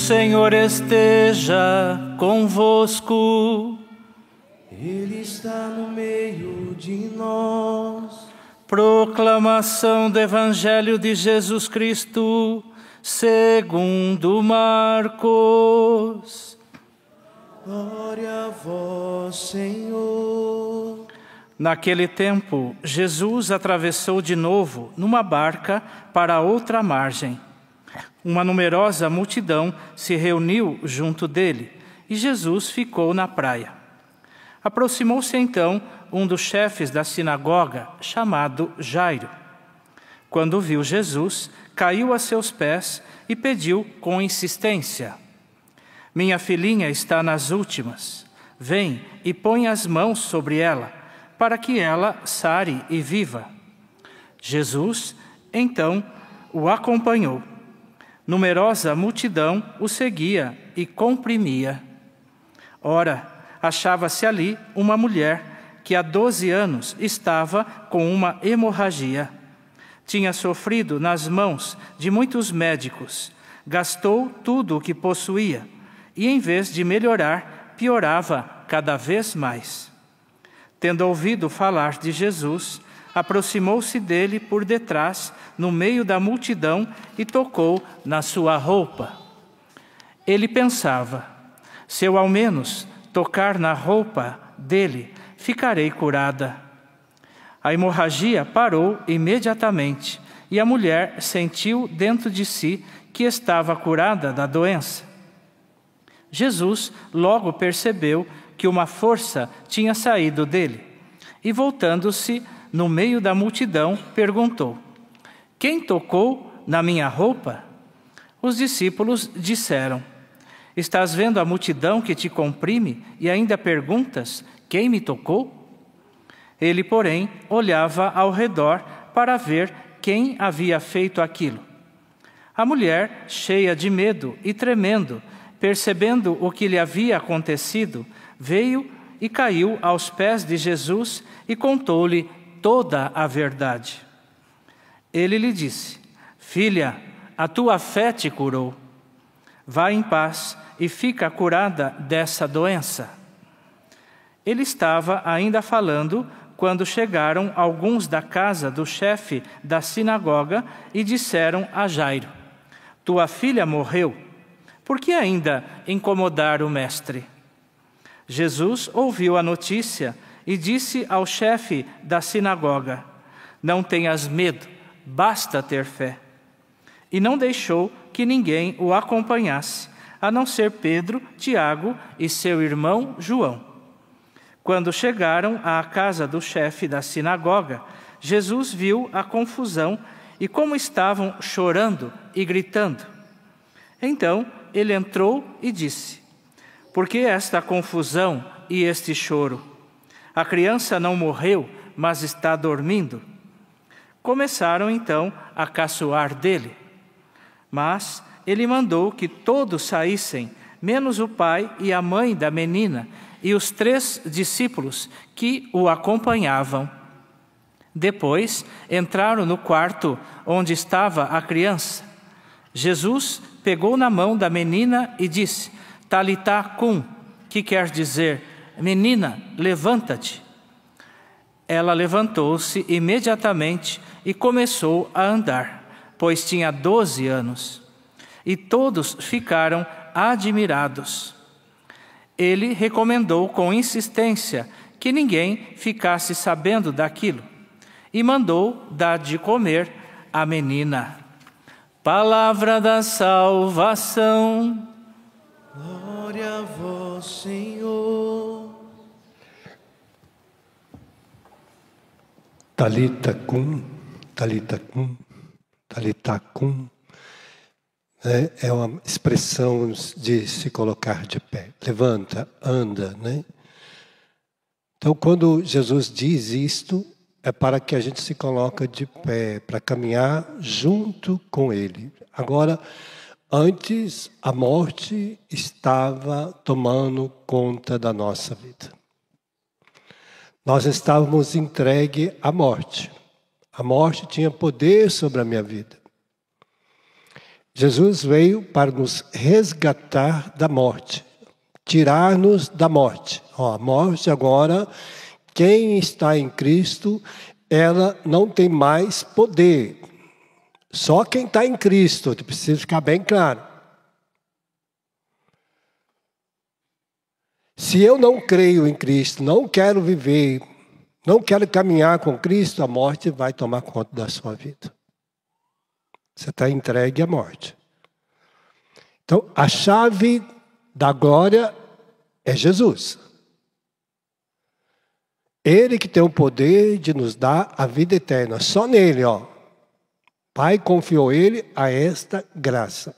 Senhor esteja convosco. Ele está no meio de nós. Proclamação do Evangelho de Jesus Cristo, segundo Marcos. Glória a vós, Senhor. Naquele tempo, Jesus atravessou de novo numa barca para outra margem. Uma numerosa multidão se reuniu junto dele e Jesus ficou na praia. Aproximou-se então um dos chefes da sinagoga, chamado Jairo. Quando viu Jesus, caiu a seus pés e pediu com insistência: Minha filhinha está nas últimas. Vem e põe as mãos sobre ela, para que ela sare e viva. Jesus, então, o acompanhou. Numerosa multidão o seguia e comprimia. Ora, achava-se ali uma mulher que há 12 anos estava com uma hemorragia. Tinha sofrido nas mãos de muitos médicos, gastou tudo o que possuía e, em vez de melhorar, piorava cada vez mais. Tendo ouvido falar de Jesus, aproximou-se dele por detrás, no meio da multidão, e tocou na sua roupa. Ele pensava: se eu ao menos tocar na roupa dele, ficarei curada. A hemorragia parou imediatamente e a mulher sentiu dentro de si que estava curada da doença. Jesus logo percebeu que uma força tinha saído dele e, voltando-se no meio da multidão, perguntou: Quem tocou na minha roupa? Os discípulos disseram: Estás vendo a multidão que te comprime e ainda perguntas: Quem me tocou? Ele, porém, olhava ao redor para ver quem havia feito aquilo. A mulher, cheia de medo e tremendo, percebendo o que lhe havia acontecido, veio e caiu aos pés de Jesus e contou-lhe toda a verdade. Ele lhe disse: Filha, a tua fé te curou. Vá em paz e fica curada dessa doença. Ele estava ainda falando quando chegaram alguns da casa do chefe da sinagoga e disseram a Jairo: Tua filha morreu. Por que ainda incomodar o mestre? Jesus ouviu a notícia e disse ao chefe da sinagoga: Não tenhas medo, basta ter fé. E não deixou que ninguém o acompanhasse, a não ser Pedro, Tiago e seu irmão João. Quando chegaram à casa do chefe da sinagoga, Jesus viu a confusão e como estavam chorando e gritando. Então ele entrou e disse: Por que esta confusão e este choro? A criança não morreu, mas está dormindo. Começaram então a caçoar dele. Mas ele mandou que todos saíssem, menos o pai e a mãe da menina e os 3 discípulos que o acompanhavam. Depois entraram no quarto onde estava a criança. Jesus pegou na mão da menina e disse: Talitá cum, que quer dizer: Menina, levanta-te. Ela levantou-se imediatamente e começou a andar, pois tinha 12 anos. E todos ficaram admirados. Ele recomendou com insistência que ninguém ficasse sabendo daquilo e mandou dar de comer à menina. Palavra da salvação. Glória a vós, Senhor. Talita cum, talita cum, talita cum. É uma expressão de se colocar de pé. Levanta, anda, né? Então, quando Jesus diz isto, é para que a gente se coloque de pé, para caminhar junto com Ele. Agora, antes, a morte estava tomando conta da nossa vida. Nós estávamos entregues à morte. A morte tinha poder sobre a minha vida. Jesus veio para nos resgatar da morte, tirar-nos da morte. A morte agora, quem está em Cristo, ela não tem mais poder. Só quem está em Cristo, precisa ficar bem claro. Se eu não creio em Cristo, não quero viver, não quero caminhar com Cristo, a morte vai tomar conta da sua vida. Você está entregue à morte. Então, a chave da glória é Jesus. Ele que tem o poder de nos dar a vida eterna. Só nele, Pai confiou ele a esta graça.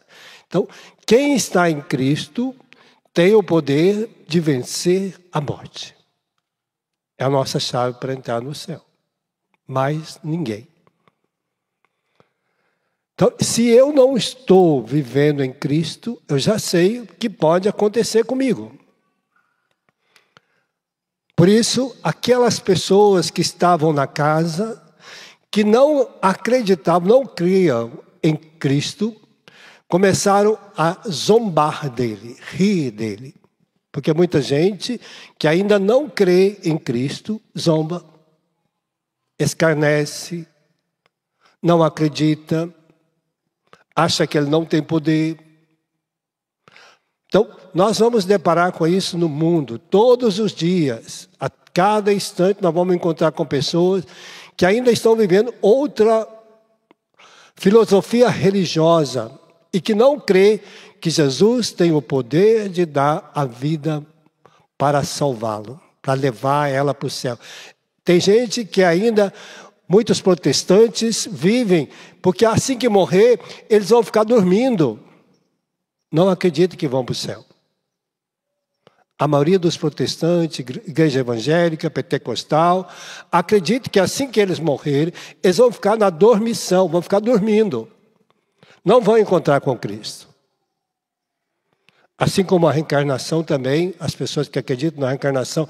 Então, quem está em Cristo tem o poder de vencer a morte. É a nossa chave para entrar no céu. Mais ninguém. Então, se eu não estou vivendo em Cristo, eu já sei o que pode acontecer comigo. Por isso, aquelas pessoas que estavam na casa, que não acreditavam, não criam em Cristo, começaram a zombar dele, rir dele. Porque muita gente que ainda não crê em Cristo, zomba, escarnece, não acredita, acha que ele não tem poder. Então, nós vamos deparar com isso no mundo, todos os dias. A cada instante nós vamos encontrar com pessoas que ainda estão vivendo outra filosofia religiosa e que não crê que Jesus tem o poder de dar a vida para salvá-lo, para levar ela para o céu. Tem gente que ainda, muitos protestantes vivem, porque assim que morrer, eles vão ficar dormindo. Não acreditam que vão para o céu. A maioria dos protestantes, igreja evangélica, pentecostal, acredita que assim que eles morrerem, eles vão ficar na dormição, vão ficar dormindo. Não vão encontrar com Cristo. Assim como a reencarnação também, as pessoas que acreditam na reencarnação,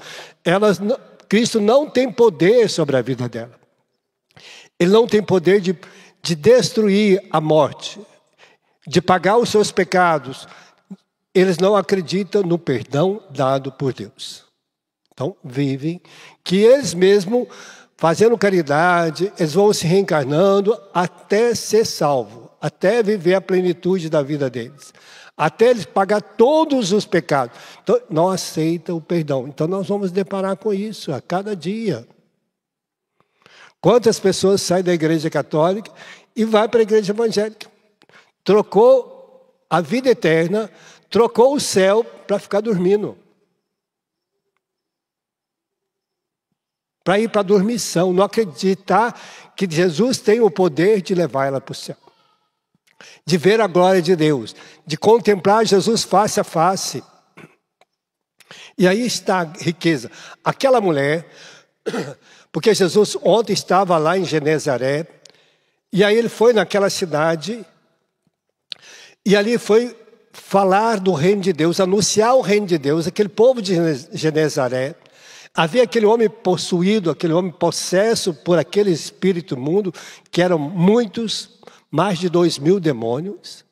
Cristo não tem poder sobre a vida dela. Ele não tem poder de destruir a morte, de pagar os seus pecados. Eles não acreditam no perdão dado por Deus. Então, vivem que eles mesmos, fazendo caridade, eles vão se reencarnando até ser salvo, até viver a plenitude da vida deles, até eles pagar todos os pecados. Então, não aceitam o perdão. Então, nós vamos deparar com isso a cada dia. Quantas pessoas saem da igreja católica e vai para a igreja evangélica? Trocou a vida eterna, trocou o céu para ficar dormindo. Para ir para a dormição, não acreditar que Jesus tem o poder de levar ela para o céu. De ver a glória de Deus, de contemplar Jesus face a face. E aí está a riqueza. Aquela mulher, porque Jesus ontem estava lá em Genezaré, e aí ele foi naquela cidade, e ali foi falar do reino de Deus, anunciar o reino de Deus. Aquele povo de Genezaré, havia aquele homem possuído, aquele homem possesso por aquele espírito imundo, que eram muitos, mais de 2.000 demônios.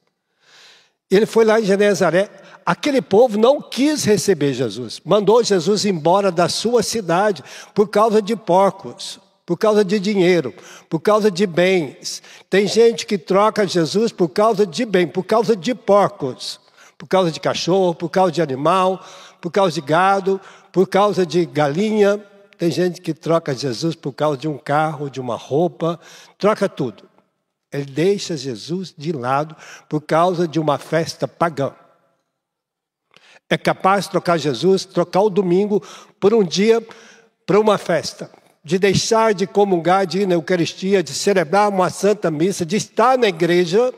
Ele foi lá em Genezaré. Aquele povo não quis receber Jesus. Mandou Jesus embora da sua cidade por causa de porcos, por causa de dinheiro, por causa de bens. Tem gente que troca Jesus por causa de bem, por causa de porcos, por causa de cachorro, por causa de animal, por causa de gado, por causa de galinha. Tem gente que troca Jesus por causa de um carro, de uma roupa, troca tudo. Ele deixa Jesus de lado por causa de uma festa pagã. É capaz de trocar Jesus, trocar o domingo por um dia para uma festa. De deixar de comungar, de ir na Eucaristia, de celebrar uma santa missa, de estar na igreja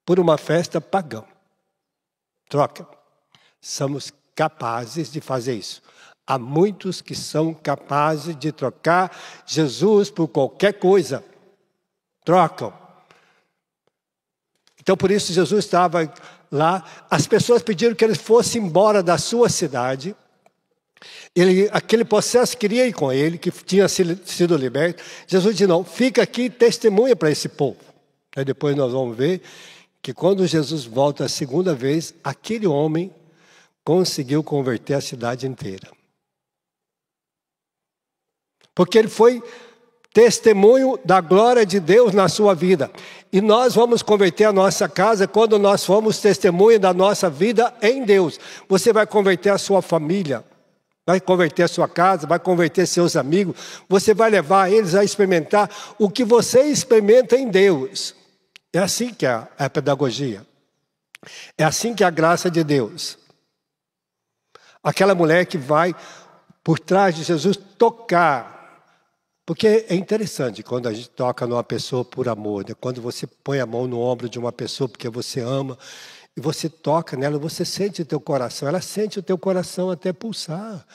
por uma festa pagã. Troca. Somos capazes de fazer isso. Há muitos que são capazes de trocar Jesus por qualquer coisa. Trocam. Então, por isso, Jesus estava lá. As pessoas pediram que ele fosse embora da sua cidade. Aquele processo queria ir com ele, que tinha sido liberto. Jesus disse, não, fica aqui e testemunha para esse povo. Aí depois nós vamos ver que quando Jesus volta a segunda vez, aquele homem conseguiu converter a cidade inteira. Porque ele foi testemunho da glória de Deus na sua vida. E nós vamos converter a nossa casa quando nós formos testemunho da nossa vida em Deus. Você vai converter a sua família, vai converter a sua casa, vai converter seus amigos. Você vai levar eles a experimentar o que você experimenta em Deus. É assim que é a pedagogia. É assim que é a graça de Deus. Aquela mulher que vai por trás de Jesus tocar. Porque é interessante quando a gente toca numa pessoa por amor, né? Quando você põe a mão no ombro de uma pessoa porque você ama, e você toca nela, você sente o teu coração, ela sente o teu coração até pulsar.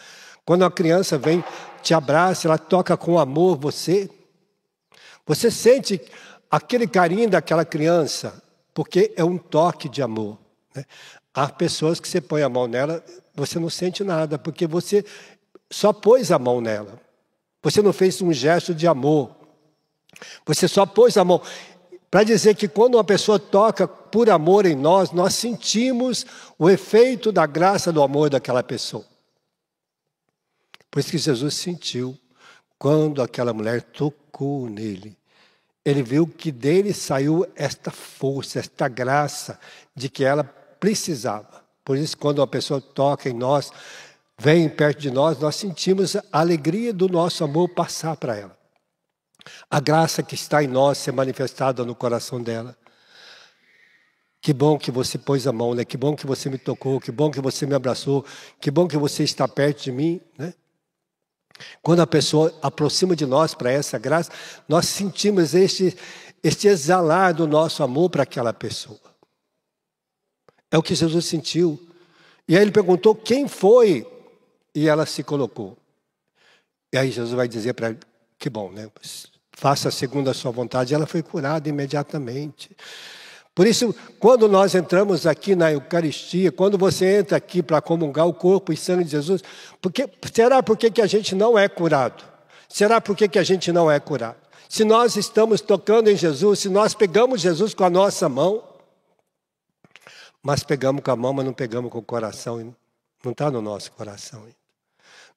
Quando uma criança vem, te abraça, ela toca com amor você sente aquele carinho daquela criança, porque é um toque de amor, né? Há pessoas que você põe a mão nela, você não sente nada, porque você só pôs a mão nela. Você não fez um gesto de amor. Você só pôs a mão. Para dizer que quando uma pessoa toca por amor em nós, nós sentimos o efeito da graça do amor daquela pessoa. Por isso que Jesus sentiu quando aquela mulher tocou nele. Ele viu que dele saiu esta força, esta graça de que ela precisava. Por isso, quando uma pessoa toca em nós, vem perto de nós, nós sentimos a alegria do nosso amor passar para ela. A graça que está em nós ser manifestada no coração dela. Que bom que você pôs a mão, né? Que bom que você me tocou, que bom que você me abraçou, que bom que você está perto de mim, né? Quando a pessoa aproxima de nós para essa graça, nós sentimos este exalar do nosso amor para aquela pessoa. É o que Jesus sentiu. E aí ele perguntou quem foi. E ela se colocou. E aí Jesus vai dizer para ela, que bom, né? Faça segundo a sua vontade. Ela foi curada imediatamente. Por isso, quando nós entramos aqui na Eucaristia, quando você entra aqui para comungar o corpo e sangue de Jesus, será por que a gente não é curado? Será por que a gente não é curado? Se nós estamos tocando em Jesus, se nós pegamos Jesus com a nossa mão, mas pegamos com a mão, mas não pegamos com o coração, não está no nosso coração ainda.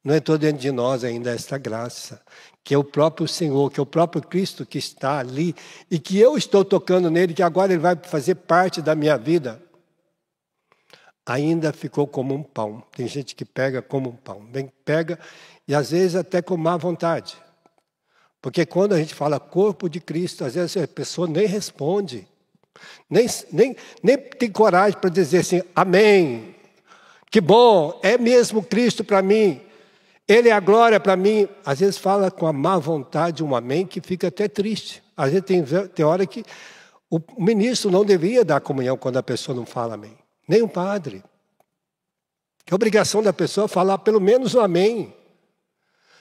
Não entrou dentro de nós ainda esta graça, que é o próprio Senhor, que é o próprio Cristo que está ali, e que eu estou tocando nele, que agora ele vai fazer parte da minha vida. Ainda ficou como um pão. Tem gente que pega como um pão. Pega e às vezes até com má vontade. Porque quando a gente fala corpo de Cristo, às vezes a pessoa nem responde. Nem tem coragem para dizer assim, amém. Que bom, é mesmo Cristo para mim. Ele é a glória para mim. Às vezes fala com a má vontade um amém que fica até triste. Às vezes tem hora que o ministro não deveria dar comunhão quando a pessoa não fala amém. Nem o padre. Que a obrigação da pessoa é falar pelo menos um amém.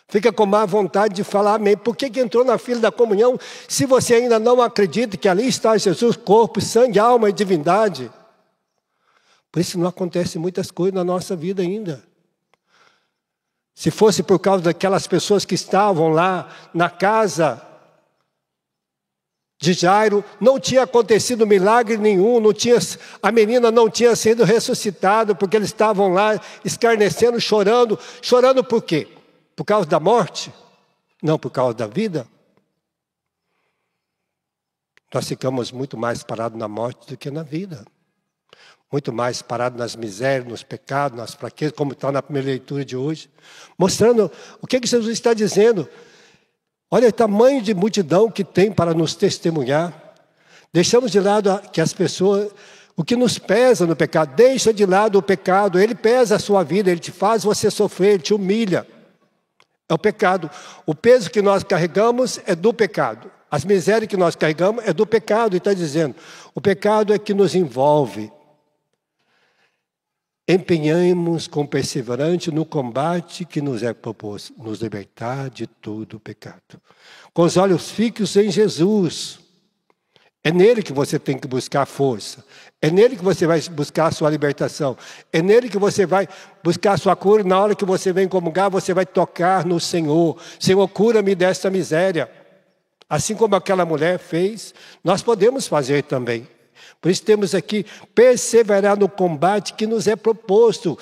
Fica com má vontade de falar amém. Por que entrou na fila da comunhão se você ainda não acredita que ali está Jesus, corpo, sangue, alma e divindade? Por isso não acontece muitas coisas na nossa vida ainda. Se fosse por causa daquelas pessoas que estavam lá na casa de Jairo, não tinha acontecido milagre nenhum, a menina não tinha sido ressuscitada, porque eles estavam lá escarnecendo, chorando. Chorando por quê? Por causa da morte? Não por causa da vida? Nós ficamos muito mais parados na morte do que na vida. Muito mais parado nas misérias, nos pecados, nas fraquezas, como está na primeira leitura de hoje. Mostrando o que Jesus está dizendo. Olha o tamanho de multidão que tem para nos testemunhar. Deixamos de lado que as pessoas, o que nos pesa no pecado. Deixa de lado o pecado, ele pesa a sua vida, ele te faz você sofrer, ele te humilha. É o pecado. O peso que nós carregamos é do pecado. As misérias que nós carregamos é do pecado. Ele está dizendo, o pecado é que nos envolve. Empenhemos com perseverança no combate que nos é proposto, nos libertar de todo o pecado. Com os olhos fixos em Jesus. É nele que você tem que buscar força. É nele que você vai buscar a sua libertação. É nele que você vai buscar a sua cura. Na hora que você vem comungar, você vai tocar no Senhor. Senhor, cura-me desta miséria. Assim como aquela mulher fez, nós podemos fazer também. Por isso temos aqui perseverar no combate que nos é proposto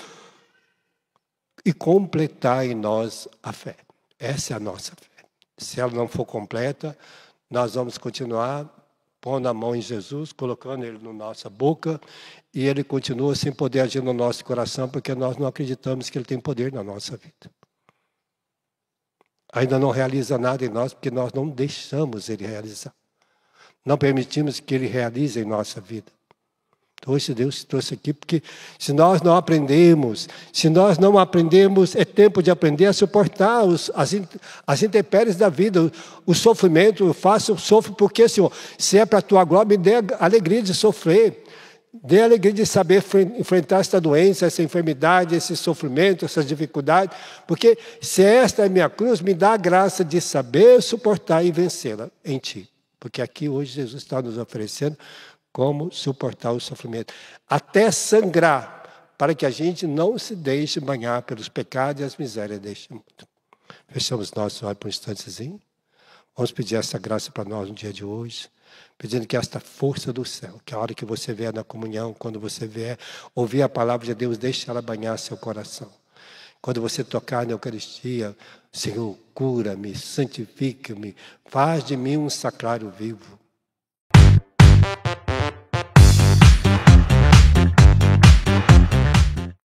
e completar em nós a fé. Essa é a nossa fé. Se ela não for completa, nós vamos continuar pondo a mão em Jesus, colocando Ele na nossa boca, e Ele continua sem poder agir no nosso coração, porque nós não acreditamos que Ele tem poder na nossa vida. Ainda não realiza nada em nós, porque nós não deixamos Ele realizar. Não permitimos que Ele realize em nossa vida. Então, hoje Deus trouxe aqui, porque se nós não aprendemos, é tempo de aprender a suportar as intempéries da vida, o sofrimento. Eu sofro porque, Senhor, se é para a Tua glória, me dê a alegria de sofrer. Dê a alegria de saber enfrentar essa doença, essa enfermidade, esse sofrimento, essas dificuldades. Porque se esta é a minha cruz, me dá a graça de saber suportar e vencê-la em Ti. Porque aqui hoje Jesus está nos oferecendo como suportar o sofrimento. Até sangrar, para que a gente não se deixe banhar pelos pecados e as misérias deste mundo. Fechamos nossos olhos por um instantezinho. Vamos pedir essa graça para nós no dia de hoje. Pedindo que esta força do céu, que a hora que você vier na comunhão, quando você vier ouvir a palavra de Deus, deixe ela banhar seu coração. Quando você tocar na Eucaristia, Senhor, cura-me, santifica-me, faz de mim um sacrário vivo.